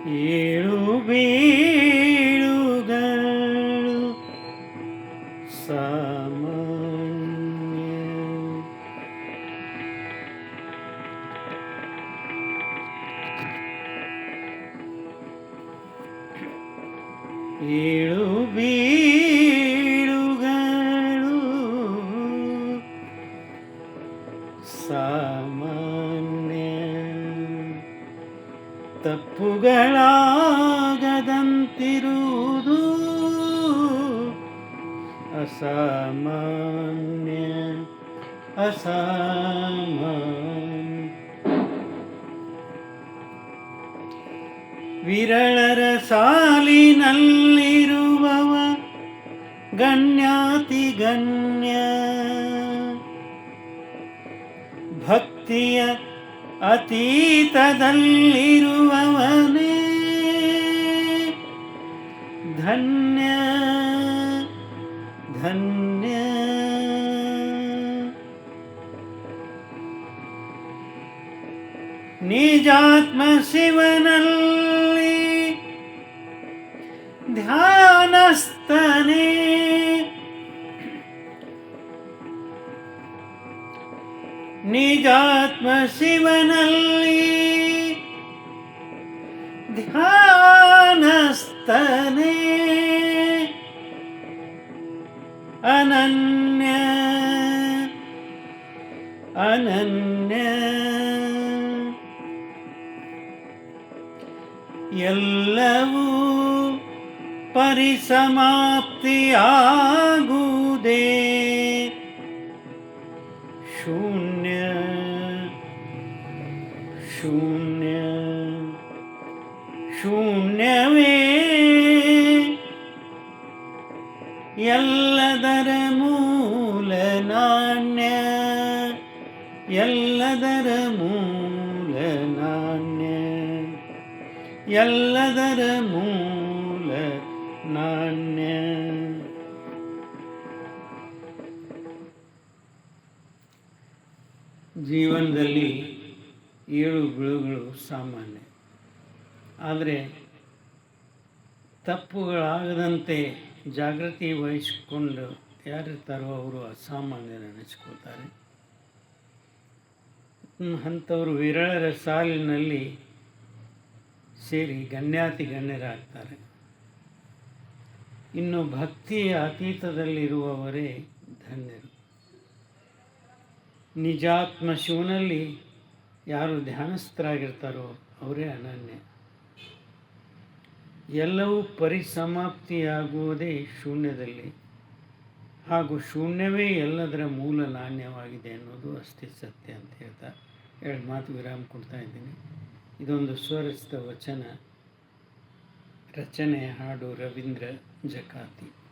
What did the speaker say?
ಏಳು ಬೀಳುಗಳು ಸಾಮಾನ್ಯ. ಏಳು ಬೀಳುಗಳು ಸಾಮಾನ್ಯ. ತಪ್ಪುಗಳಾಗದಂತಿರುವುದು ಅಸಾಮಾನ್ಯ. ಅಸಾಮಾನ್ಯ. ವಿರಳರ ಸಾಲಿನಲ್ಲಿರುವವ ಗಣ್ಯಾತಿ ಗಣ್ಯ. ಭಕ್ತಿಯ ಅತೀತದಲ್ಲಿರುವವನೇ ಧನ್ಯ ಧನ್ಯ. ನಿಜಾತ್ಮ ಶಿವನಲ್ಲಿ ಧ್ಯಾನಸ್ಥನೇ ನಿಜಾತ್ಮ ಶಿವನಲ್ಲಿ ಧ್ಯಾನಸ್ಥನೇ ಅನನ್ಯ ಅನನ್ಯ. ಎಲ್ಲವೂ ಪರಿಸಮಾಪ್ತಿಯಾಗುವುದೇ ಶೂನ್ಯ ಶೂನ್ಯ. ಶೂನ್ಯವೇ ಎಲ್ಲದರ ಮೂಲ ನಾಣ್ಯ. ಎಲ್ಲದರ ಮೂಲ ನಾಣ್ಯ. ಎಲ್ಲದರ ಮೂಲ ನಾಣ್ಯ. ಜೀವನದಲ್ಲಿ ಏಳು ಬೀಳುಗಳು ಸಾಮಾನ್ಯ. ಆದರೆ ತಪ್ಪುಗಳಾಗದಂತೆ ಜಾಗೃತಿ ವಹಿಸಿಕೊಂಡು ಯಾರಿರ್ತಾರೋ ಅವರು ಅಸಾಮಾನ್ಯರು ನೆನೆಸ್ಕೊಳ್ತಾರೆ. ಅಂಥವರು ವಿರಳರ ಸಾಲಿನಲ್ಲಿ ಸೇರಿ ಗಣ್ಯಾತಿ ಗಣ್ಯರಾಗ್ತಾರೆ. ಇನ್ನು ಭಕ್ತಿಯ ಅತೀತದಲ್ಲಿರುವವರೇ ಧನ್ಯರು. ನಿಜಾತ್ಮ ಶಿವನಲ್ಲಿ ಯಾರು ಧ್ಯಾನಸ್ಥರಾಗಿರ್ತಾರೋ ಅವರೇ ಅನನ್ಯ. ಎಲ್ಲವೂ ಪರಿಸಮಾಪ್ತಿಯಾಗುವುದೇ ಶೂನ್ಯದಲ್ಲಿ, ಹಾಗೂ ಶೂನ್ಯವೇ ಎಲ್ಲದರ ಮೂಲ ನಾಣ್ಯವಾಗಿದೆ ಅನ್ನೋದು ಅಷ್ಟೇ ಸತ್ಯ ಅಂತ ಹೇಳ್ತಾ ಎರಡು ಮಾತು ವಿರಾಮ ಕೊಡ್ತಾ ಇದ್ದೀನಿ. ಇದೊಂದು ಸ್ವರಚಿತ ವಚನ, ರಚನೆ ಹಾಡು ರವೀಂದ್ರ ಜಕಾತಿ.